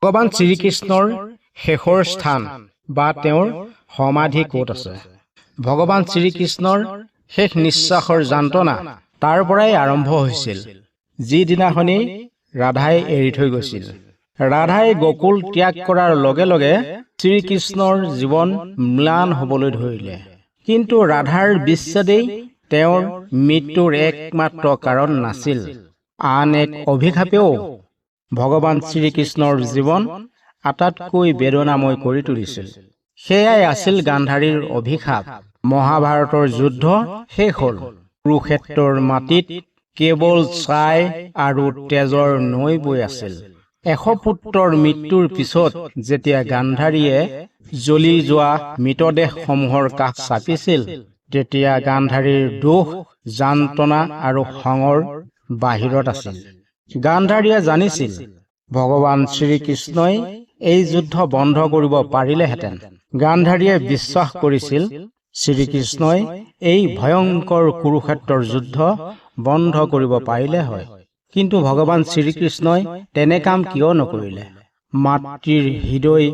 ভগৱান শ্ৰীকৃষ্ণৰ শেষৰ স্থান বা তেওঁৰ সমাধি ক'ত আছে? ভগৱান শ্ৰীকৃষ্ণৰ শেষ নিশ্বাসৰ যন্ত্ৰণা তাৰ পৰাই আৰম্ভ হৈছিল, যিদিনাখনি ৰাধাই এৰি থৈ গৈছিল। ৰাধাই গকুল ত্যাগ কৰাৰ লগে লগে শ্ৰীকৃষ্ণৰ জীৱন ম্লান হ'বলৈ ধৰিলে। কিন্তু ৰাধাৰ বিচ্ছেদেই তেওঁৰ মৃত্যুৰ একমাত্ৰ কাৰণ নাছিল। আন এক অভিশাপেও ভগৱান শ্ৰীকৃষ্ণৰ জীৱন আটাইতকৈ বেদনাময় কৰি তুলিছিল। সেয়াই আছিল গান্ধাৰীৰ অভিশাপ। মহাভাৰতৰ যুদ্ধ শেষ হ'ল। কুৰুক্ষেত্ৰৰ মাটিত কেৱল ছাই আৰু তেজৰ নৈ বৈ আছিল। 100 পুত্ৰৰ মৃত্যুৰ পিছত যেতিয়া গান্ধাৰীয়ে জ্বলি যোৱা মৃতদেহসমূহৰ কাষ চাপিছিল, তেতিয়া গান্ধাৰীৰ দুখ, যন্ত্ৰণা আৰু খঙৰ বাহিৰত আছিল। গান্ধাৰীয়ে জানিছিল ভগৱান শ্ৰীকৃষ্ণই এই যুদ্ধ বন্ধ কৰিব পাৰিলেহেঁতেন। গান্ধাৰীয়ে বিশ্বাস কৰিছিল শ্ৰীকৃষ্ণই এই ভয়ংকৰ কুৰুক্ষেত্ৰৰ যুদ্ধ বন্ধ কৰিব পাৰিলে হয়। কিন্তু ভগৱান শ্ৰীকৃষ্ণই তেনে কাম কিয় নকৰিলে? মাতৃৰ হৃদয়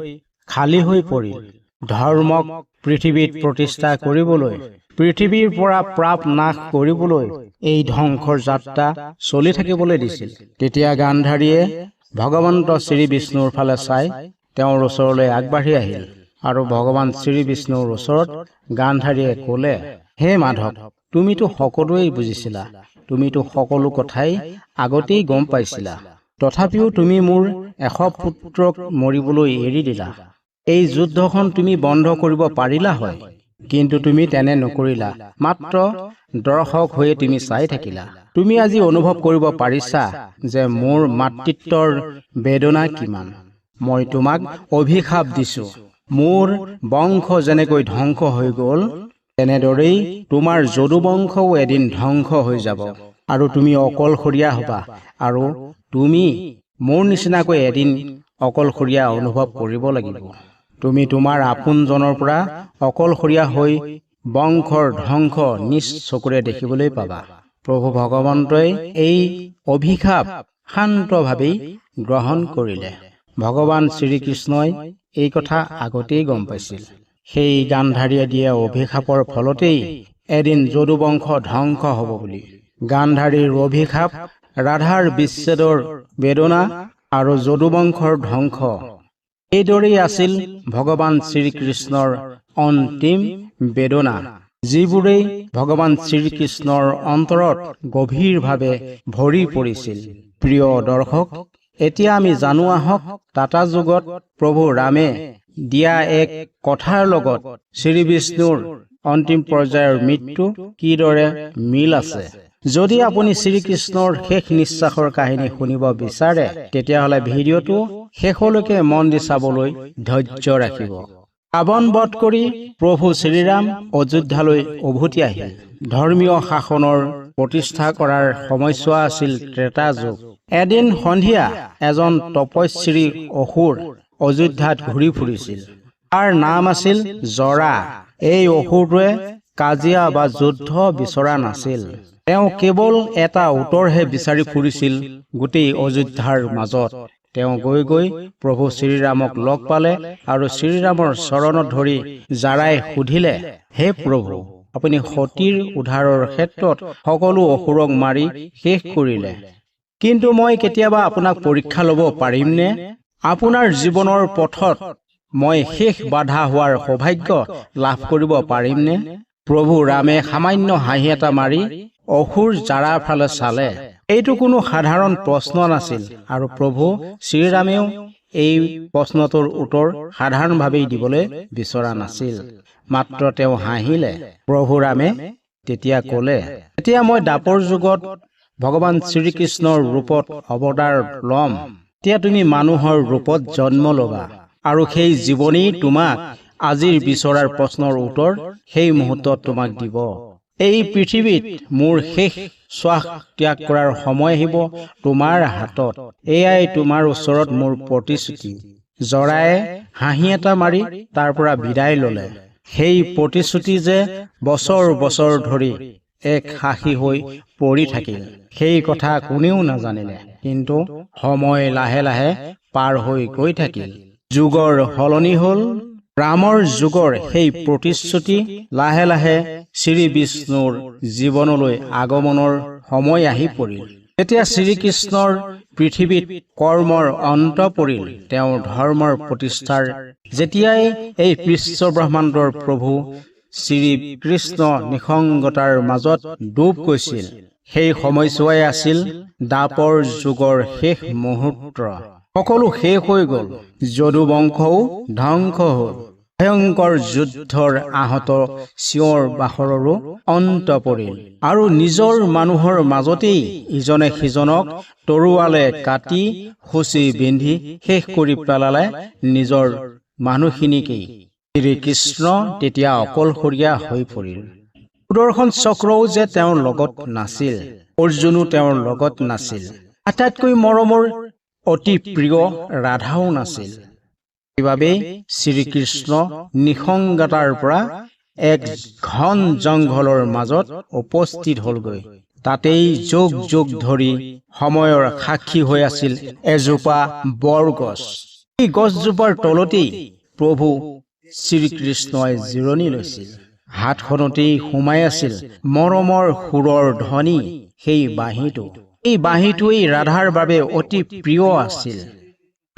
খালী হৈ পৰিল। ধৰ্মক পৃথিৱীত প্ৰতিষ্ঠা কৰিবলৈ, পৃথিৱীৰ পৰা পাপ নাশ কৰিবলৈ এই ধ্বংসৰ যাত্ৰা চলি থাকিবলৈ দিছিল। তেতিয়া গান্ধাৰীয়ে ভগৱন্ত শ্ৰী বিষ্ণুৰ ফালে চাই তেওঁৰ ওচৰলৈ আগবাঢ়ি আহিল আৰু ভগৱান শ্ৰী বিষ্ণুৰ ওচৰত গান্ধাৰীয়ে ক'লে, হে মাধৱ, তুমিতো সকলোৱেই বুজিছিলা, তুমিতো সকলো কথাই আগতেই গম পাইছিলা। তথাপিও তুমি মোৰ 100 পুত্ৰক মৰিবলৈ এৰি দিলা। এই যুদ্ধখন তুমি বন্ধ কৰিব পাৰিলা হয়, কিন্তু তুমি তেনে নকৰিলা। মাত্ৰ দৰ্শক হৈয়ে তুমি চাই থাকিলা। তুমি আজি অনুভৱ কৰিব পাৰিছা যে মোৰ মাতৃত্বৰ বেদনা কিমান। মই তোমাক অভিশাপ দিছো। মোৰ বংশ যেনেকৈ ধ্বংস হৈ গ'ল, তেনেদৰেই তোমাৰ যদুবংশও এদিন ধ্বংস হৈ যাব আৰু তুমি অকলশৰীয়া হ'বা, আৰু তুমি মোৰ নিচিনাকৈ এদিন অকলশৰীয়া অনুভৱ কৰিব লাগিব। তুমি তোমাৰ আপোনজনৰ পৰা অকলশৰীয়া হৈ বংশৰ ধ্বংস নিজ চকুৰে দেখিবলৈ পাবা। প্ৰভু ভগৱন্তই এই অভিশাপ শান্তভাৱেই গ্ৰহণ কৰিলে। ভগৱান শ্ৰীকৃষ্ণই এই কথা আগতেই গম পাইছিল। সেই গান্ধাৰীয়ে দিয়া অভিশাপৰ ফলতেই এদিন যদুবংশ ধ্বংস হ'ব বুলি। গান্ধাৰীৰ অভিশাপ, ৰাধাৰ বিচ্ছেদৰ বেদনা আৰু যদুবংশৰ ধ্বংস, এইদৰেই আছিল ভগৱান শ্ৰীকৃষ্ণৰ অন্তিম বেদনা, যিবোৰেই ভগৱান শ্ৰীকৃষ্ণৰ অন্তৰত গভীৰভাৱে ভৰি পৰিছিল। প্ৰিয় দৰ্শক, এতিয়া আমি জানো আহক তাতা যুগত প্ৰভু ৰামে দিয়া এক কথাৰ লগত শ্ৰী বিষ্ণুৰ অন্তিম পৰ্যায়ৰ মৃত্যু কিদৰে মিল আছে। যদি আপুনি শ্ৰীকৃষ্ণৰ শেষ নিশ্বাসৰ কাহিনী শুনিব বিচাৰে, তেতিয়াহ'লে ভিডিঅ'টো শেষলৈকে মন দি চাবলৈ ধৈৰ্য ৰাখিব। ৰাৱণ বধ কৰি প্ৰভু শ্ৰীৰাম অযোধ্যালৈ উভতি আহিল। ধৰ্মীয় শাসনৰ প্ৰতিষ্ঠা কৰাৰ সময়ছোৱা আছিল ত্ৰেতা যুগ। এদিন সন্ধিয়া এজন তপস্বী অসুৰ অযোধ্যাত ঘূৰি ফুৰিছিল। তাৰ নাম আছিল জৰা। এই অসুৰটোৱে কাজিয়া বা যুদ্ধ বিচৰা নাছিল। তেওঁ কেৱল এটা উত্তৰহে বিচাৰি ফুৰিছিল গোটেই অযোধ্যাৰ মাজত। তেওঁ গৈ গৈ প্ৰভু শ্ৰীৰামক লগ পালে আৰু শ্ৰীৰামৰ চৰণত ধৰি জাৰাই সুধিলে, হে প্ৰভু, আপুনি সতীৰ উদ্ধাৰৰ ক্ষেত্ৰত সকলো অসুৰক মাৰি শেষ কৰিলে, কিন্তু মই কেতিয়াবা আপোনাক পৰীক্ষা ল'ব পাৰিমনে? আপোনাৰ জীৱনৰ পথত মই শেষ বাধা হোৱাৰ সৌভাগ্য লাভ কৰিব পাৰিমনে? প্ৰভু ৰামে সামান্য হাঁহি এটা মাৰি অসুৰ জাৰাৰ ফালে চালে। এইটো কোনো সাধাৰণ প্ৰশ্ন নাছিল, আৰু প্ৰভু শ্ৰীৰামেও এই প্ৰশ্নটোৰ উত্তৰ সাধাৰণভাৱেই দিবলৈ বিচৰা নাছিল। মাত্ৰ তেওঁ হাঁহিলে। প্ৰভু ৰামে তেতিয়া ক'লে, এতিয়া মই দাপৰ যুগত ভগৱান শ্ৰীকৃষ্ণৰ ৰূপত অৱতাৰ ল'ম। এতিয়া তুমি মানুহৰ ৰূপত জন্ম ল'বা, আৰু সেই জীৱনেই তোমাক আজিৰ বিচৰাৰ প্ৰশ্নৰ উত্তৰ সেই মুহূৰ্তত তোমাক দিব। এই পৃথিৱীত মোৰ শেষ শ্বাস ত্যাগ কৰাৰ সময় আহিব তোমাৰ হাতত। এয়াই তোমাৰ ওচৰত মোৰ প্ৰতিশ্ৰুতি। জৰায়ে হাঁহি এটা মাৰি তাৰ পৰা বিদায় ল'লে। সেই প্ৰতিশ্ৰুতি যে বছৰ বছৰ ধৰি এক সাক্ষী হৈ পৰি থাকিল। সেই কথা কোনেও নাজানিলে। কিন্তু সময় লাহে লাহে পাৰ হৈ গৈ থাকিল। যুগৰ সলনি হ'ল। ৰামৰ যুগৰ সেই প্ৰতিশ্ৰুতি লাহে লাহে শ্ৰী বিষ্ণুৰ জীৱনলৈ আগমনৰ সময় আহি পৰিল। যেতিয়া শ্ৰীকৃষ্ণৰ পৃথিৱীত কৰ্মৰ অন্ত পৰিল, তেওঁৰ ধৰ্মৰ প্ৰতিষ্ঠাৰ যেতিয়াই এই বিশ্ব ব্ৰহ্মাণ্ডৰ প্ৰভু শ্ৰীকৃষ্ণ নিসংগতাৰ মাজত ডুব গৈছিল, সেই সময়ছোৱাই আছিল দ্বাপৰ যুগৰ শেষ মুহূৰ্ত। সকলো শেষ হৈ গ'ল। যদু বংশও ধ্বংস হ'ল। ভয়ংকৰ যুদ্ধৰ আহত চিঞৰ বাখৰৰো অন্ত পৰিল। আৰু নিজৰ মানুহৰ মাজতেই ইজনে সিজনক তৰোৱালে কাটি খুচি বিন্ধি শেষ কৰি পেলালে নিজৰ মানুহখিনিকেই। শ্ৰীকৃষ্ণ তেতিয়া অকলশৰীয়া হৈ পৰিল। সুদৰ্শন চক্ৰও যে তেওঁৰ লগত নাছিল, অৰ্জুনো তেওঁৰ লগত নাছিল, আটাইতকৈ মৰমৰ অতি প্ৰিয় ৰাধাও নাছিল। সেইবাবেই শ্ৰীকৃষ্ণ নিসংগতাৰ পৰা এক ঘন জংঘলৰ মাজত উপস্থিত হ'লগৈ। তাতেই যুগ যুগ ধৰি সময়ৰ সাক্ষী হৈ আছিল এজোপা বৰগছ। এই গছজোপাৰ তলতেই প্ৰভু শ্ৰীকৃষ্ণই জিৰণি লৈছিল। হাতখনতেই সোমাই আছিল মৰমৰ সুৰৰ ধ্বনি সেই বাঁহীটো। এই বাঁহীটোৱেই ৰাধাৰ বাবে অতি প্ৰিয় আছিল।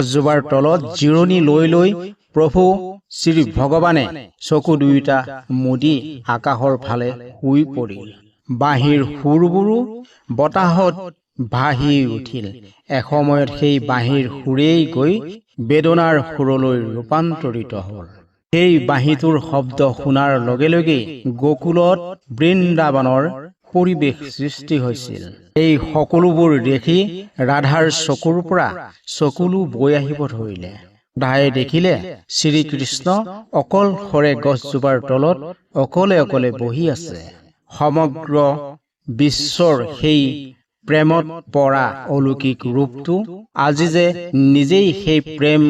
গছজোপাৰ তলত জিৰণি লৈ লৈ প্ৰভু শ্ৰী ভগৱানে চকু দুয়োটা মুদি আকাশৰ ফালে শুই পৰিল। বাঁহীৰ সুৰবোৰো বতাহত ভাহি উঠিল। এসময়ত সেই বাঁহীৰ সুৰেই গৈ বেদনাৰ সুৰলৈ ৰূপান্তৰিত হ'ল। সেই বাঁহীটোৰ শব্দ শুনাৰ লগে লগে গোকুলত বৃন্দাবনৰ পৰিৱেশ সৃষ্টি হৈছিল। এই সকলোবোৰ দেখি ৰাধাৰ চকুৰ পৰা চকুলো বৈ আহিব ধৰিলে। ৰাধাই দেখিলে শ্ৰীকৃষ্ণ অকলশৰে গছজোপাৰ তলত অকলে অকলে বহি আছে। সমগ্ৰ বিশ্বৰ সেই প্ৰেমত পৰা অলৌকিক ৰূপটো আজি যে নিজেই সেই প্ৰেম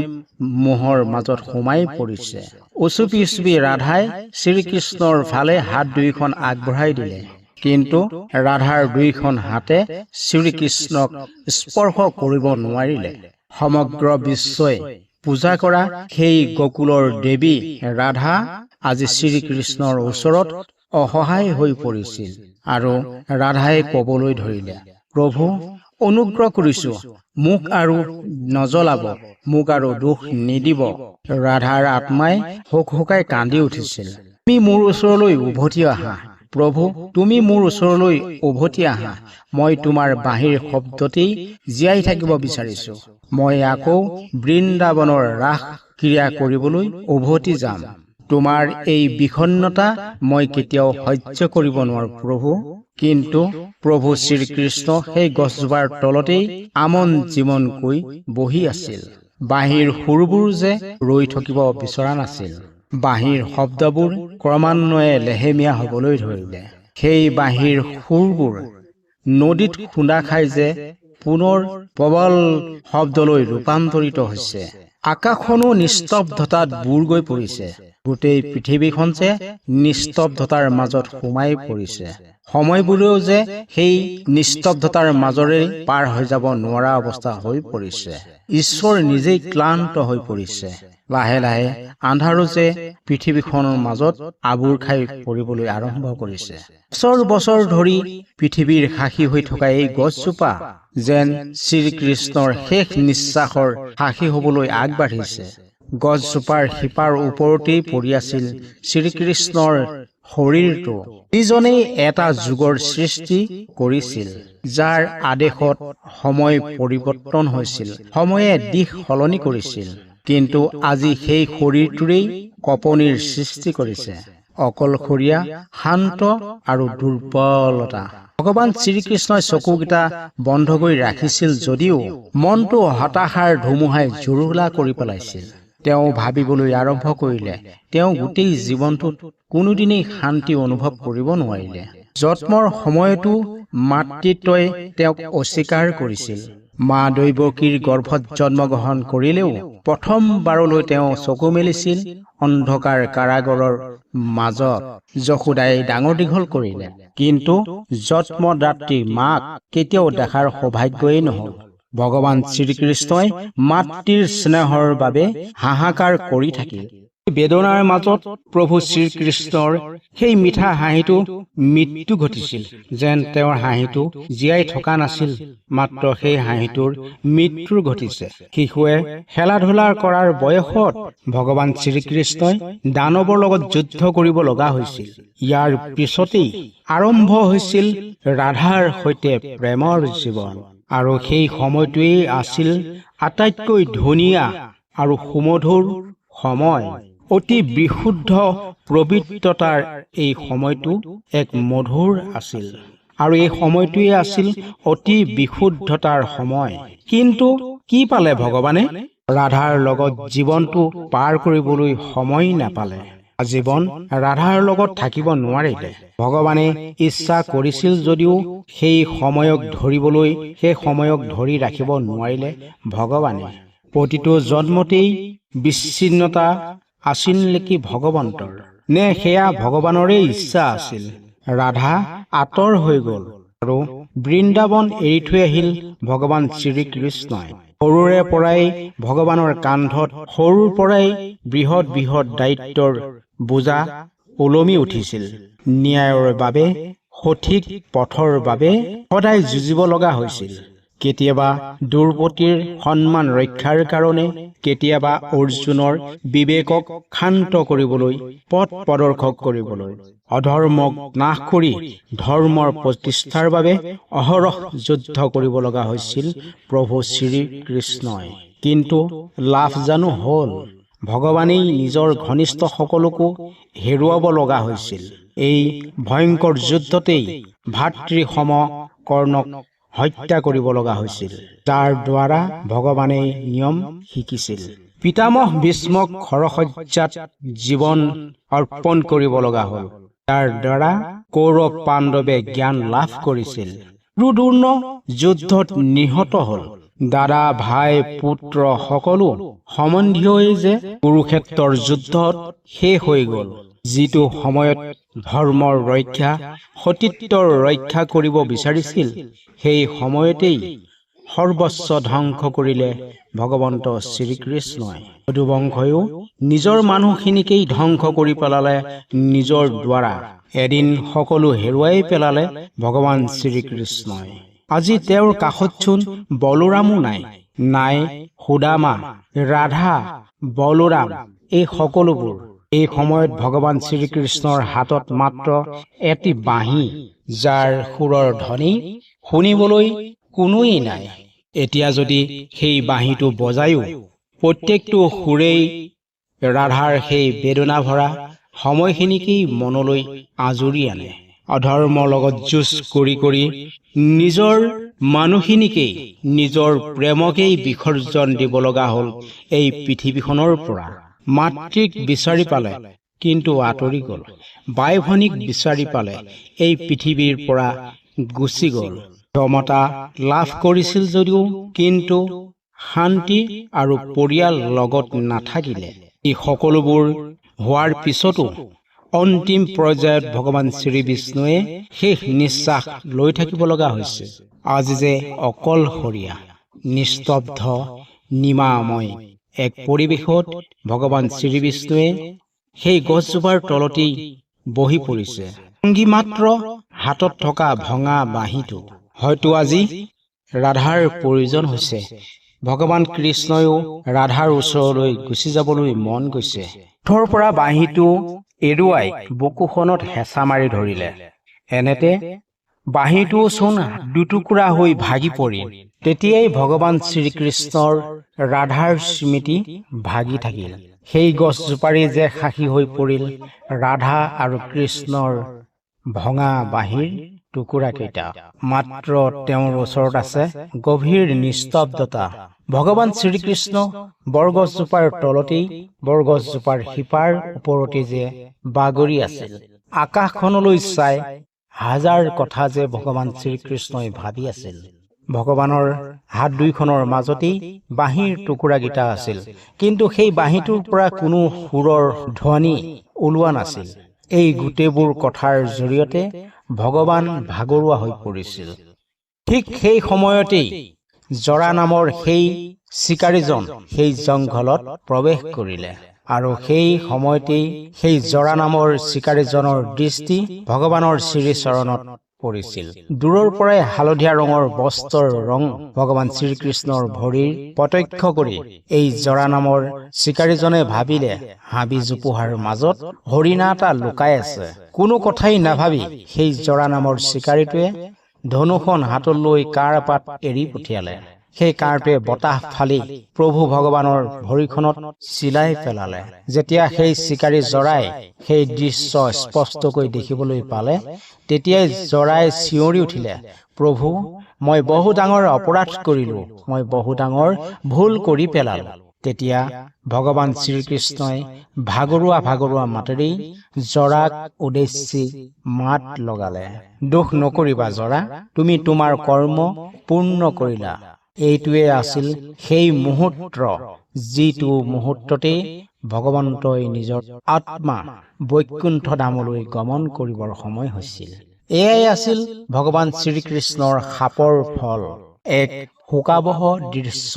মোহৰ মাজত সোমাই পৰিছে। উচুপি উচুপি ৰাধাই শ্ৰীকৃষ্ণৰ ফালে হাত দুইখন আগবঢ়াই দিলে। কিন্তু ৰাধাৰ দুইখন হাতে শ্ৰীকৃষ্ণক স্পৰ্শ কৰিব নোৱাৰিলে। সমগ্ৰ বিশ্বই পূজা কৰা সেই গকুলৰ দেৱী ৰাধা আজি শ্ৰীকৃষ্ণৰ ওচৰত অসহায় হৈ পৰিছিল। আৰু ৰাধাই কবলৈ ধৰিলে, প্ৰভু, অনুগ্ৰহ কৰিছো, মোক আৰু নজ্বলাব, মোক আৰু দুখ নিদিব। ৰাধাৰ আত্মাই হুকহুকাই কান্দি উঠিছিল। তুমি মোৰ ওচৰলৈ উভতি আহা প্ৰভু, তুমি মোৰ ওচৰলৈ উভতি আহা। মই তোমাৰ বাঁহীৰ শব্দতেই জীয়াই থাকিব বিচাৰিছো। মই আকৌ বৃন্দাবনৰ ৰাস ক্ৰিয়া কৰিবলৈ উভতি যাম। তোমাৰ এই বিষণ্ণতা মই কেতিয়াও সহ্য কৰিব নোৱাৰো প্ৰভু। কিন্তু প্ৰভু শ্ৰীকৃষ্ণ সেই গছজোপাৰ তলতেই আমন জীৱনকৈ বহি আছিল। বাঁহীৰ সুৰবোৰ যে ৰৈ থাকিব বিচৰা নাছিল। বাঁহীৰ শব্দবোৰ ক্ৰমান্বয়ে লেহেমীয়া হবলৈ ধৰিলে। সেই বাঁহীৰ সুৰবোৰ নদীত খুন্দা খাই যে পুনৰ প্ৰবল শব্দলৈ ৰূপান্তৰিত হৈছে। আকাশখনো নিস্তব্ধতাত বুৰ গৈ পৰিছে। গোটেই পৃথিৱীখন যে নিস্তব্ধতাৰ মাজত সোমাই পৰিছে। সময়বোৰেও যে সেই নিস্তব্ধতাৰ মাজৰে পাৰ হৈ যাব নোৱাৰা অৱস্থা হৈ পৰিছে। ঈশ্বৰ নিজেই ক্লান্ত হৈ পৰিছে। লাহে লাহে আন্ধাৰো যে পৃথিৱীখনৰ মাজত আবুৰ খাই পৰিবলৈ আৰম্ভ কৰিছে। বছৰ বছৰ ধৰি পৃথিৱীৰ সাক্ষী হৈ থকা এই গছজোপা যেন শ্ৰীকৃষ্ণৰ শেষ নিশ্বাসৰ সাক্ষী হবলৈ আগবাঢ়িছে। গছজোপাৰ শিপাৰ ওপৰতেই পৰি আছিল শ্ৰীকৃষ্ণৰ শৰীৰটো, যিজনেই এটা যুগৰ সৃষ্টি কৰিছিল, যাৰ আদেশত সময় পৰিৱৰ্তন হৈছিল, সময়ে দিশ সলনি কৰিছিল। কিন্তু আজি সেই শৰীৰটোৰেই কঁপনিৰ সৃষ্টি কৰিছে। অকলশৰীয়া, শান্ত আৰু দুৰ্বলতা। ভগৱান শ্ৰীকৃষ্ণই চকুকেইটা বন্ধ কৰি ৰাখিছিল যদিও মনটো হতাশাৰ ধুমুহাই জুৰুলা কৰি পেলাইছিল। তেওঁ ভাবিবলৈ আৰম্ভ কৰিলে, তেওঁ গোটেই জীৱনটোত কোনোদিনেই শান্তি অনুভৱ কৰিব নোৱাৰিলে। জন্মৰ সময়তো মাতৃত্বই তেওঁক অস্বীকাৰ কৰিছিল। মা দৈৱকীৰ গৰ্ভত জন্মগ্ৰহণ কৰিলেও প্ৰথমবাৰলৈ তেওঁ চকু মেলিছিল অন্ধকাৰ কাৰাগাৰৰ মাজত যশোদাই ডাঙৰ দীঘল কৰিলে। কিন্তু জন্মদাত্ৰী মাক কেতিয়াও দেখাৰ সৌভাগ্যই নহল। ভগৱান শ্ৰীকৃষ্ণই মাতৃৰ স্নেহৰ বাবে হাহাকাৰ কৰি থাকিল। বেদনাৰ মাজত প্ৰভু শ্ৰীকৃষ্ণৰ সেই মিঠা হাঁহিটো মৃত্যু ঘটিছিল। যেন তেওঁৰ হাঁহিটো জীয়াই থকা নাছিল, মাত্ৰ সেই হাঁহিটোৰ মৃত্যু ঘটিছে। শিশুৱে খেলা ধূলা কৰাৰ বয়সত ভগৱান শ্ৰীকৃষ্ণই দানৱৰ লগত যুদ্ধ কৰিব লগা হৈছিল। ইয়াৰ পিছতেই আৰম্ভ হৈছিল ৰাধাৰ সৈতে প্ৰেমৰ জীৱন। আৰু সেই সময়টোৱেই আছিল আটাইতকৈ ধুনীয়া আৰু সুমধুৰ সময়। অতি বিশুদ্ধ পবিত্ৰতাৰ এই সময়টো এক মধুৰ আছিল। আৰু এই সময়টোৱেই আছিল অতি বিশুদ্ধতাৰ সময়। কিন্তু কি পালে ভগৱানে? ৰাধাৰ লগত জীৱনটো পাৰ কৰিবলৈ সময় নাপালে। জীৱন ৰাধাৰ লগত থাকিব নোৱাৰিলে। ভগৱানে ইচ্ছা কৰিছিল যদিও সেই সময়ক ধৰি ৰাখিব নোৱাৰিলে ভগৱানে। প্ৰতিটো জন্মতেই বিচ্ছিন্নতা আছিল নেকি ভগৱন্তৰ? নে সেয়া ভগৱানৰে ইচ্ছা আছিল? ৰাধা আঁতৰ হৈ গল আৰু বৃন্দাবন এৰি থৈ আহিল ভগৱান শ্ৰীকৃষ্ণই। সৰুৰে পৰাই ভগৱানৰ কান্ধত বৃহৎ বৃহৎ দায়িত্বৰ বোজা ওলমি উঠিছিল। ন্যায়ৰ বাবে, সঠিক পথৰ বাবে সদায় যুঁজিব লগা হৈছিল। কেতিয়াবা দ্ৰৌপদীৰ সন্মান ৰক্ষাৰ কাৰণে, কেতিয়াবা অৰ্জুনৰ বিবেকক শান্ত কৰিবলৈ, পথ প্ৰদৰ্শক কৰিবলৈ, অধৰ্মক নাশ কৰি ধৰ্মৰ প্ৰতিষ্ঠাৰ বাবে অহৰহ যুদ্ধ কৰিব লগা হৈছিল প্ৰভু শ্ৰীকৃষ্ণই। কিন্তু লাভ জানো হল? ভগৱানেই নিজৰ ঘনিষ্ঠ সকলোকো হেৰুৱাব লগা হৈছিল। এই ভয়ংকৰ যুদ্ধতেই ভাতৃসম কৰ্ণক হত্যা কৰিব লগা হৈছিল, যাৰ দ্বাৰা ভগৱানে নিয়ম শিকিছিল। পিতামহ ভীষ্মক খৰসজ্জাত জীৱন অৰ্পণ কৰিব লগা হল, যাৰ দ্বাৰা কৌৰৱ পাণ্ডৱে জ্ঞান লাভ কৰিছিল। দুৰ্ণ যুদ্ধত নিহত হল। দাদা, ভাই, পুত্ৰ সকলো সম্বন্ধীয়ই যে কুৰুক্ষেত্ৰৰ যুদ্ধত শেষ হৈ গল। যিটো সময়ত ধৰ্মৰ ৰক্ষা, সতীত্বৰ ৰক্ষা কৰিব বিচাৰিছিল, সেই সময়তেই সৰ্বস্ব ধ্বংস কৰিলে ভগৱন্ত শ্ৰীকৃষ্ণই। যদুবংশইও নিজৰ মানুহখিনিকেই ধ্বংস কৰি পেলালে নিজৰ দ্বাৰা। এদিন সকলো হেৰুৱাই পেলালে ভগৱান শ্ৰীকৃষ্ণই। আজি তেওঁৰ কাষতচোন বলোৰামো নাই সুদামা, ৰাধা, বলোৰাম, এই সকলোবোৰ। এই সময়ত ভগৱান শ্ৰীকৃষ্ণৰ হাতত মাত্ৰ এটি বাঁহী, যাৰ সুৰৰ ধ্বনি শুনিবলৈ কোনোৱেই নাই। এতিয়া যদি সেই বাঁহীটো বজায়ো, প্ৰত্যেকটো সুৰেই ৰাধাৰ সেই বেদনা ভৰা সময়খিনিকেই মনলৈ আজৰি আনে। অধৰ্মৰ লগত যুঁজ কৰি কৰি নিজৰ মানুহখিনিকেই, নিজৰ প্ৰেমকেই বিসৰ্জন দিব লগা হল এই পৃথিৱীখনৰ পৰা। মাতৃক বিচাৰি পালে, কিন্তু আঁতৰি গল। বাই ভনীক বিচাৰি পালে, এই পৃথিৱীৰ পৰা গুচি গল। ক্ষমতা লাভ কৰিছিল যদিও কিন্তু শান্তি আৰু পৰিয়াল লগত নাথাকিলে। এই সকলোবোৰ হোৱাৰ পিছতো অন্তিম পৰ্যায়ত ভগৱান শ্ৰীবিষ্ণুৱে শেষ নিশ্বাস লৈ থাকিব লগা হৈছে। আজি যে অকলশৰীয়া, নিস্তব্ধ, নিমাময় এক পৰিৱেশত ভগৱান শ্ৰীবিষ্ণুৱে সেই গছজোপাৰ তলতেই বহি পৰিছে, সঙ্গী মাত্ৰ হাতত থকা ভঙা বাঁহীটো। হয়তো আজি ৰাধাৰ প্ৰয়োজন হৈছে। ভগৱান কৃষ্ণইও ৰাধাৰ ওচৰলৈ গুচি যাবলৈ মন গৈছে। ওঠৰ পৰা বাঁহীটো এৰুৱাই বুকুখনত হেঁচা মাৰি ধৰিলে। এনেতে বাঁহীটোও চোন দুটুকুৰা হৈ ভাগি পৰিল। তেতিয়াই ভগৱান শ্ৰীকৃষ্ণৰ ৰাধাৰ স্মৃতি ভাগি থাকিল। সেই গছজোপাৰেই যে সাক্ষী হৈ পৰিল ৰাধা আৰু কৃষ্ণৰ ভঙা বাঁহীৰ টুকুৰাকেইটা। মাত্ৰ তেওঁৰ ওচৰত আছে গভীৰ নিস্তব্ধতা। ভগৱান শ্ৰীকৃষ্ণ বৰগছজোপাৰ তলতেই, বৰগছজোপাৰ শিপাৰ ওপৰতেই যে বাগৰি আছিল। আকাশখনলৈ চাই হাজাৰ কথা যে ভগৱান শ্ৰীকৃষ্ণই ভাবি আছিল। ভগৱানৰ হাত দুইখনৰ মাজতেই বাঁহীৰ টুকুৰাকেইটা আছিল, কিন্তু সেই বাঁহীটোৰ পৰা কোনো সুৰৰ ধ্বনি ওলোৱা নাছিল। এই গোটেইবোৰ কথাৰ জৰিয়তে ভগৱান ভাগৰুৱা হৈ পৰিছিল। ঠিক সেই সময়তেই জৰা নামৰ সেই চিকাৰীজন সেই জংঘলত প্ৰৱেশ কৰিলে, আৰু সেই সময়তেই সেই জৰা নামৰ চিকাৰীজনৰ দৃষ্টি ভগৱানৰ শ্ৰীচৰণত পৰিছিল। দূৰৰ পৰাই হালধীয়া ৰঙৰ বস্ত্ৰৰ ৰং ভগৱান শ্ৰীকৃষ্ণৰ ভৰিৰ প্ৰত্যক্ষ কৰি এই জৰা নামৰ চিকাৰীজনে ভাবিলে, হাবি জোপোহাৰ মাজত হৰিণা এটা লুকাই আছে। কোনো কথাই নাভাবি সেই জৰা নামৰ চিকাৰীটোৱে ধনুখন হাতত লৈ কাঁড় পাত এৰি পঠিয়ালে। সেই কাঁড়টোৱে বতাহ ফালি প্ৰভু ভগৱানৰ ভৰিখনত চিলাই পেলালে। যেতিয়া সেই চিকাৰী জৰাই সেই দৃশ্য স্পষ্টকৈ দেখিবলৈ পালে, তেতিয়াই জৰাই চিঞৰি উঠিলে, প্ৰভু, মই বহু ডাঙৰ অপৰাধ কৰিলো, মই বহু ডাঙৰ ভুল কৰি পেলালো। তেতিয়া ভগৱান শ্ৰীকৃষ্ণই ভাগৰুৱা মাতেৰে জৰাক উদ্দেশ্যি মাত লগালে, দুখ নকৰিবা জৰা, তুমি তোমাৰ কৰ্ম পূৰ্ণ কৰিলা। এইটোৱে আছিল সেই মুহূৰ্ত, যিটো মুহূৰ্ততেই ভগৱন্তই নিজৰ আত্মা বৈকুণ্ঠ ধামলৈ গমন কৰিবৰ সময় হৈছিল। এয়াই আছিল ভগৱান শ্ৰীকৃষ্ণৰ শাপৰ ফল, এক শোকাবহ দৃশ্য।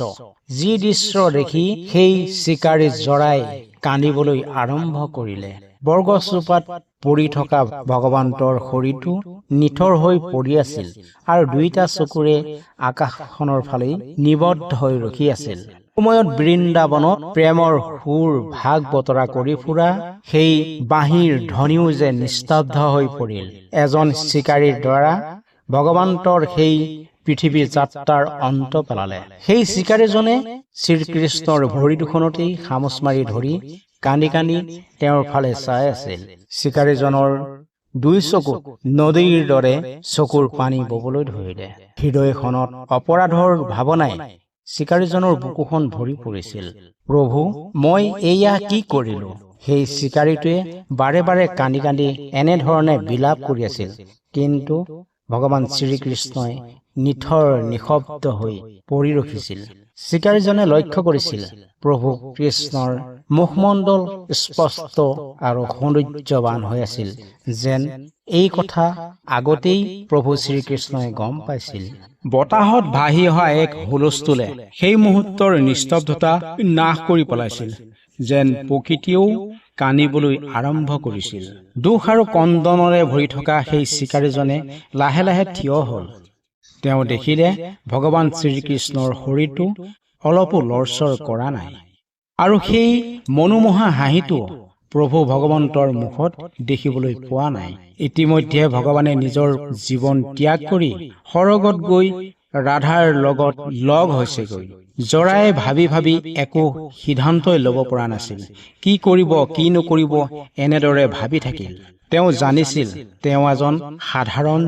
যি দৃশ্য দেখি সেই চিকাৰী জৰাই কান্দিবলৈ আৰম্ভ কৰিলে। বৰগছজোপাত পৰি থকা ভগৱন্তৰ শৰীৰটো নিথৰ হৈ পৰি আছিল, আৰু দুইটা চকুৰে আকাশখনৰ ফালে নিবদ্ধ হৈ ৰখি আছিল। সময়ত বৃন্দাবনত প্ৰেমৰ সুৰ ভাগ বতৰা কৰি ফুৰা সেই বাঁহীৰ ধ্বনিও যে নিস্তব্ধ হৈ পৰিল। এজন চিকাৰীৰ দ্বাৰা ভগৱন্তৰ সেই পৃথিৱী যাত্ৰাৰ অন্ত পেলালে। সেই চিকাৰীজনে শ্ৰীকৃষ্ণৰ ভৰি দুখনতেই খামোচ মাৰি ধৰি কান্দি কান্দি তেওঁৰ ফালে চাই আছিল। চিকাৰীজনৰ দুই চকুত নদীৰ দৰে চকুৰ পানী ববলৈ ধৰিলে। হৃদয়খনত অপৰাধৰ ভাৱনাই চিকাৰীজনৰ বুকুখন ভৰি পৰিছিল। প্ৰভু, মই এয়া কি কৰিলো? সেই চিকাৰীটোৱে বাৰে বাৰে কান্দি কান্দি এনেধৰণে বিলাপ কৰি আছিল, কিন্তু ভগৱান শ্ৰীকৃষ্ণই নিথৰ নিশব্দ হৈ পৰি ৰখিছিল। চিকাৰীজনে লক্ষ্য কৰিছিল, প্ৰভু কৃষ্ণৰ মুখমণ্ডল স্পষ্ট আৰু সৌন্দৰ্যৱান হৈ আছিল, যেন এই কথা আগতেই প্ৰভু শ্ৰীকৃষ্ণই গম পাইছিল। বতাহত ভাহি অহা এক হুলস্থুলে সেই মুহূৰ্তৰ নিস্তব্ধতা নাশ কৰি পেলাইছিল, যেন প্ৰকৃতিয়েও কান্দিবলৈ আৰম্ভ কৰিছিল। দুখ আৰু কন্দনৰে ভৰি থকা সেই চিকাৰীজনে লাহে লাহে থিয় হল। তেওঁ দেখিলে ভগৱান শ্ৰীকৃষ্ণৰ শৰীৰটো অলপো লৰচৰ কৰা নাই, আৰু সেই মনোমোহা হাঁহিটো প্ৰভু ভগৱন্তৰ মুখত দেখিবলৈ পোৱা নাই। ইতিমধ্যে ভগৱানে নিজৰ জীৱন ত্যাগ কৰি সৰগত গৈ ৰাধাৰ লগত লগ হৈছেগৈ। জৰাই ভাবি ভাবি একো সিদ্ধান্তই ল'ব পৰা নাছিল। কি কৰিব কি নকৰিব এনেদৰে ভাবি থাকিল। তেওঁ জানিছিল তেওঁ এজন সাধাৰণ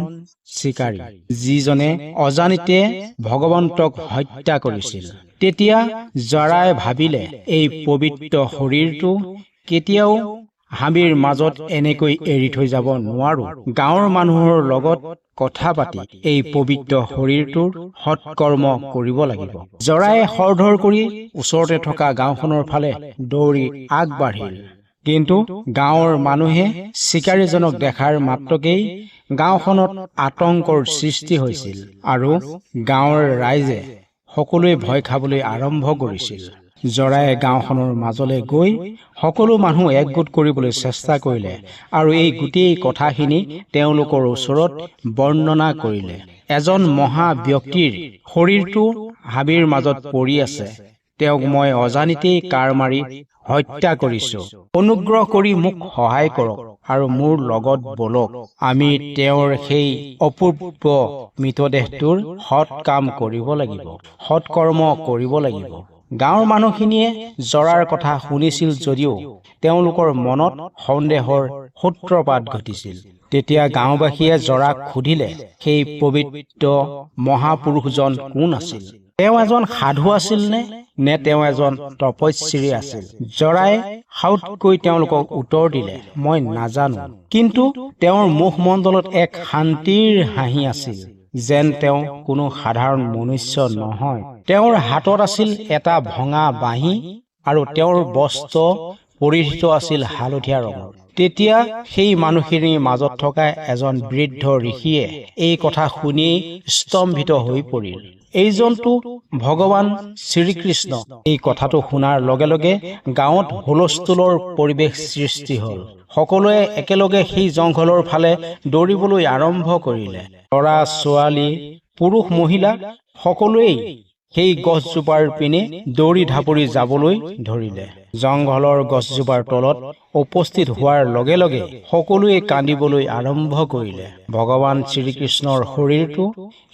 চিকাৰী, যিজনে অজানিতে ভগৱন্তক হত্যা কৰিছিল। তেতিয়া জৰাই ভাবিলে, এই পবিত্ৰ শৰীৰটো কেতিয়াও হাবিৰ মাজত এনেকৈ এৰি থৈ যাব নোৱাৰো। গাঁৱৰ মানুহৰ লগত কথা পাতি এই পবিত্ৰ শৰীৰটোৰ সৎকৰ্ম কৰিব লাগিব। জৰাই খৰধৰ কৰি ওচৰতে থকা গাঁওখনৰ ফালে দৌৰি আগবাঢ়িল। কিন্তু গাঁৱৰ মানুহে চিকাৰীজনক দেখাৰ মাত্ৰকেই গাঁওখনত আতংকৰ সৃষ্টি হৈছিল, আৰু গাঁৱৰ ৰাইজে সকলোৱে ভয় খাবলৈ আৰম্ভ কৰিছিল। জৰাই গাঁওখনৰ মাজলৈ গৈ সকলো মানুহ একগোট কৰিবলৈ চেষ্টা কৰিলে, আৰু এই গোটেই কথাখিনি তেওঁলোকৰ ওচৰত বৰ্ণনা কৰিলে। এজন মহা ব্যক্তিৰ শৰীৰটো হাবিৰ মাজত পৰি আছে, তেওঁক মই অজানিতেই কাঁড় মাৰি হত্যা কৰিছো। অনুগ্ৰহ কৰি মোক সহায় কৰক আৰু মোৰ লগত বলক। আমি তেওঁৰ সেই অপূৰ্ব মৃতদেহটোৰ সৎ কাম কৰিব লাগিব, সৎকৰ্ম কৰিব লাগিব। গাঁৱৰ মানুহখিনিয়ে জৰাৰ কথা শুনিছিল যদিও তেওঁলোকৰ মনত সন্দেহৰ সূত্ৰপাত ঘটিছিল। তেতিয়া গাঁওবাসীয়ে জৰাক সুধিলে, সেই পবিত্ৰ মহাপুৰুষজন কোন আছিল? তেওঁ এজন সাধু আছিল নে তেওঁ এজন তপস্বী আছিল? জৰাই সাউতকৈ তেওঁলোকক উত্তৰ দিলে, মই নাজানো, কিন্তু তেওঁৰ মুখমণ্ডলত এক শান্তিৰ হাঁহি আছিল। যেন তেওঁ কোনো সাধাৰণ মনুষ্য নহয়। তেওঁৰ হাতত আছিল এটা ভঙা বাঁহী আৰু তেওঁৰ বস্ত্ৰ পৰিহিত আছিল হালধীয়া ৰঙৰ। তেতিয়া সেই মানুহখিনিৰ মাজত থকা এজন বৃদ্ধ ঋষিয়ে এই কথা শুনি স্তম্ভিত হৈ পৰিল। এইজনটো ভগৱান শ্ৰীকৃষ্ণ। এই কথাটো শুনাৰ লগে লগে গাঁৱত হুলস্থুলৰ পৰিৱেশ সৃষ্টি হ'ল। সকলোৱে একেলগে সেই জংঘলৰ ফালে দৌৰিবলৈ আৰম্ভ কৰিলে। ল'ৰা ছোৱালী পুৰুষ মহিলা সকলোৱেই সেই গছজোপাৰ পিনে দৌৰি ঢাপৰি যাবলৈ ধৰিলে। জংঘলৰ গছজোপাৰ তলত উপস্থিত হোৱাৰ লগে লগে সকলোৱে কান্দিবলৈ আৰম্ভ কৰিলে। ভগৱান শ্ৰীকৃষ্ণৰ শৰীৰটো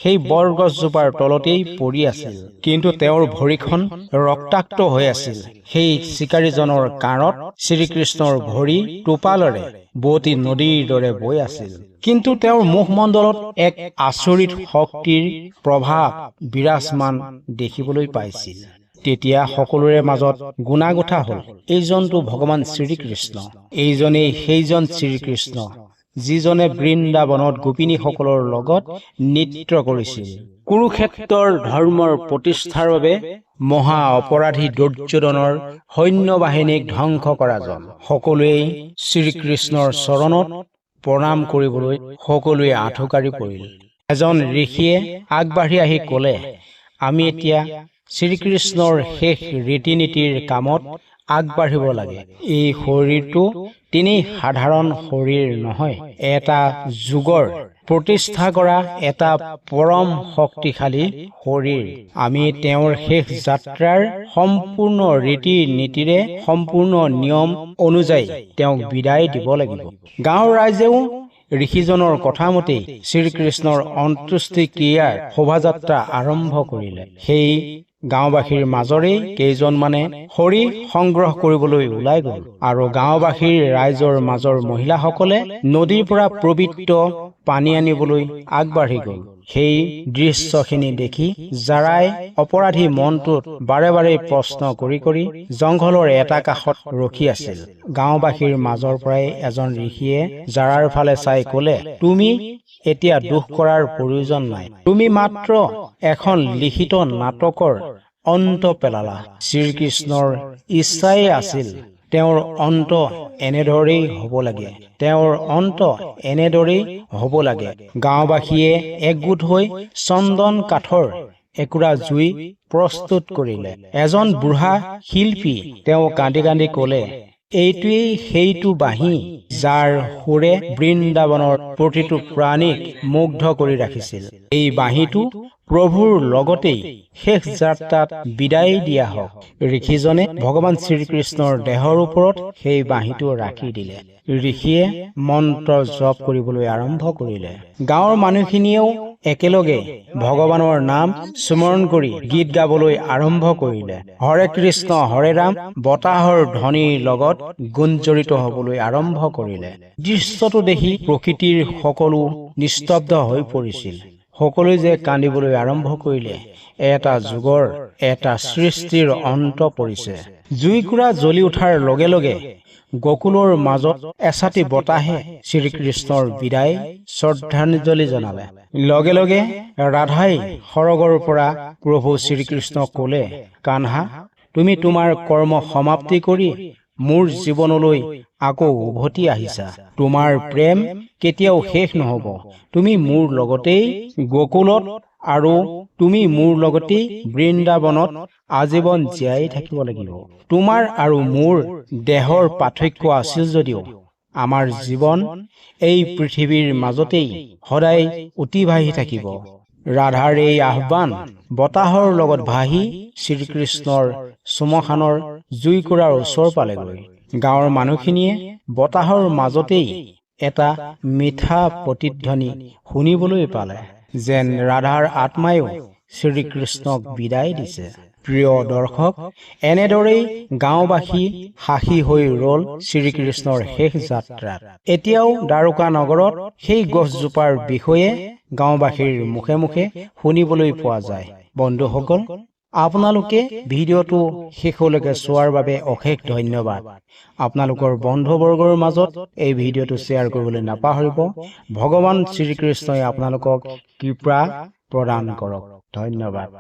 সেই বৰগছজোপাৰ তলতেই পৰি আছিল, কিন্তু তেওঁৰ ভৰিখন ৰক্তাক্ত হৈ আছিল। সেই চিকাৰীজনৰ কাঁড়ত শ্ৰীকৃষ্ণৰ ভৰি টোপালেৰে বোৱতী নদীৰ দৰে বৈ আছিল। কিন্তু তেওঁৰ মুখমণ্ডলত এক আচৰিত শক্তিৰ প্ৰভাৱ বিৰাজমান দেখিবলৈ পাইছিল। তেতিয়া সকলোৰে মাজত গুণাগুঠা হ'ল, এইজনটো ভগৱান শ্ৰীকৃষ্ণ। এইজনেই সেইজন শ্ৰীকৃষ্ণ যিজনে বৃন্দাবনত গোপিনীসকলৰ লগত নৃত্য কৰিছিল। কুৰুক্ষেত্ৰৰ ধৰ্মৰ প্ৰতিষ্ঠাৰ বাবে মহা অপৰাধী দুৰ্যোধনৰ সৈন্যবাহিনীক ধ্বংস কৰাজন। সকলোৱেই শ্ৰীকৃষ্ণৰ চৰণত প্ৰণাম কৰিবলৈ সকলোৱে আঁঠুকাৰি পৰিল। এজন ঋষিয়ে আগবাঢ়ি আহি ক'লে, আমি এতিয়া শ্ৰীকৃষ্ণৰ শেষ ৰীতি নীতিৰ কামত আগবাঢ়িব লাগে। এই শৰীৰটো তিনি সাধাৰণ শৰীৰ নহয়, এটা যুগৰ প্ৰতিষ্ঠা কৰা এটা পৰম শক্তিশালী শৰীৰ। আমি তেওঁৰ শেষ যাত্ৰাৰ সম্পূৰ্ণ ৰীতি নীতিৰে সম্পূৰ্ণ নিয়ম অনুযায়ী তেওঁক বিদায় দিব লাগিব। গাঁৱৰ ৰাইজেও ঋষিজনৰ কথা মতেই শ্ৰীকৃষ্ণৰ অন্ত্যেষ্টি ক্ৰিয়াৰ শোভাযাত্ৰা আৰম্ভ কৰিলে। সেই গাঁওবাসীৰ মাজৰে কেইজনমানে খৰি সংগ্ৰহ কৰিবলৈ ওলাই গ'ল, আৰু গাঁওবাসীৰ ৰাইজৰ মাজৰ মহিলাসকলে নদীৰ পৰা পবিত্ৰ পানী আনিবলৈ আগবাঢ়ি গ'ল। সেই দৃশ্যখিনি দেখি জাৰাই অপৰাধী মনটোত বাৰে বাৰে প্ৰশ্ন কৰি কৰি জংঘলৰ এটা কাষত ৰখি আছিল। গাঁওবাসীৰ মাজৰ পৰাই এজন ঋষিয়ে জাৰাৰ ফালে চাই ক'লে, তুমি এতিয়া দুখ কৰাৰ প্ৰয়োজন নাই। তুমি মাত্ৰ এখন লিখিত নাটকৰ অন্ত পেলালা। শ্ৰীকৃষ্ণৰ ইচ্ছাই আছিল তেওঁৰ অন্ত এনেদৰেই হ'ব লাগে। তেওঁৰ অন্ত এনেদৰেই হ'ব লাগে। গাঁওবাসীয়ে একগোট হৈ চন্দন কাঠৰ একুৰা জুই প্ৰস্তুত কৰিলে। এজন বুঢ়া শিল্পী তেওঁ কান্দি কান্দি ক'লে, এইটোৱেই সেইটো বাঁহী যাৰ সুৰে বৃন্দাবনৰ প্ৰতিটো প্ৰাণীক মুগ্ধ কৰি ৰাখিছিল। এই বাঁহীটো প্ৰভুৰ লগতেই শেষ যাত্ৰাত বিদায় দিয়া হওক। ঋষিজনে ভগৱান শ্ৰীকৃষ্ণৰ দেহৰ ওপৰত সেই বাঁহীটো ৰাখি দিলে। ঋষিয়ে মন্ত্ৰ জপ কৰিবলৈ আৰম্ভ কৰিলে। গাঁৱৰ মানুহখিনিয়েও একেলগে ভগৱানৰ নাম স্মৰণ কৰি গীত গাবলৈ আৰম্ভ কৰিলে। হৰে কৃষ্ণ হৰে ৰাম বতাহৰ ধ্বনিৰ লগত গুঞ্জৰিত হবলৈ আৰম্ভ কৰিলে। দৃশ্যটো দেখি প্ৰকৃতিৰ সকলো নিস্তব্ধ হৈ পৰিছিল। সকলোৱে যে কান্দিবলৈ আৰম্ভ কৰিলে। এটা যুগৰ এটা সৃষ্টিৰ অন্ত পৰিছে। জুইকুৰা জ্বলি উঠাৰ লগে লগে গকুলৰ মাজত এছাটি বতাহে শ্ৰীকৃষ্ণৰ বিদায় শ্ৰদ্ধাঞ্জলি জনালে। লগে লগে ৰাধাই সৰগৰ পৰা প্ৰভু শ্ৰীকৃষ্ণক ক'লে, কানহা, তুমি তোমাৰ কৰ্ম সমাপ্তি কৰি মোৰ জীৱনলৈ আকৌ উভতি আহিছা। তোমাৰ প্ৰেম কেতিয়াও শেষ নহ'ব। তুমি মোৰ লগতেই গকুলত আৰু তুমি মোৰ লগতেই বৃন্দাবনত আজীৱন জীয়াই থাকিব লাগিব। তোমাৰ আৰু মোৰ দেহৰ পাৰ্থক্য আছিল যদিও আমাৰ জীৱন এই পৃথিৱীৰ মাজতেই সদায় অতিবাহি থাকিব। ৰাধাৰ এই আহ্বান বতাহৰ লগত ভাহি শ্ৰীকৃষ্ণৰ শ্মশানৰ জুইকুৰাৰ ওচৰ পালেগৈ। গাঁৱৰ মানুহখিনিয়ে বতাহৰ মাজতেই এটা মিঠা প্ৰতিধ্বনি শুনিবলৈ পালে, যেন ৰাধাৰ আত্মায়ো শ্ৰীকৃষ্ণক বিদায় দিছে। প্ৰিয় দৰ্শক, এনেদৰেই গাঁওবাসী সাক্ষী হৈ ৰল শ্ৰীকৃষ্ণৰ শেষ যাত্ৰাত। এতিয়াও দ্বাৰকা নগৰত সেই গছজোপাৰ বিষয়ে গাঁওবাসীৰ মুখে মুখে শুনিবলৈ পোৱা যায়। বন্ধুসকল, আপোনালোকে ভিডিঅ'টো শেষলৈকে চোৱাৰ বাবে অশেষ ধন্যবাদ। আপোনালোকৰ বন্ধুবৰ্গৰ মাজত এই ভিডিঅ'টো শ্বেয়াৰ কৰিবলৈ নাপাহৰিব। ভগৱান শ্ৰীকৃষ্ণই আপোনালোকক কৃপা প্ৰদান কৰক। ধন্যবাদ।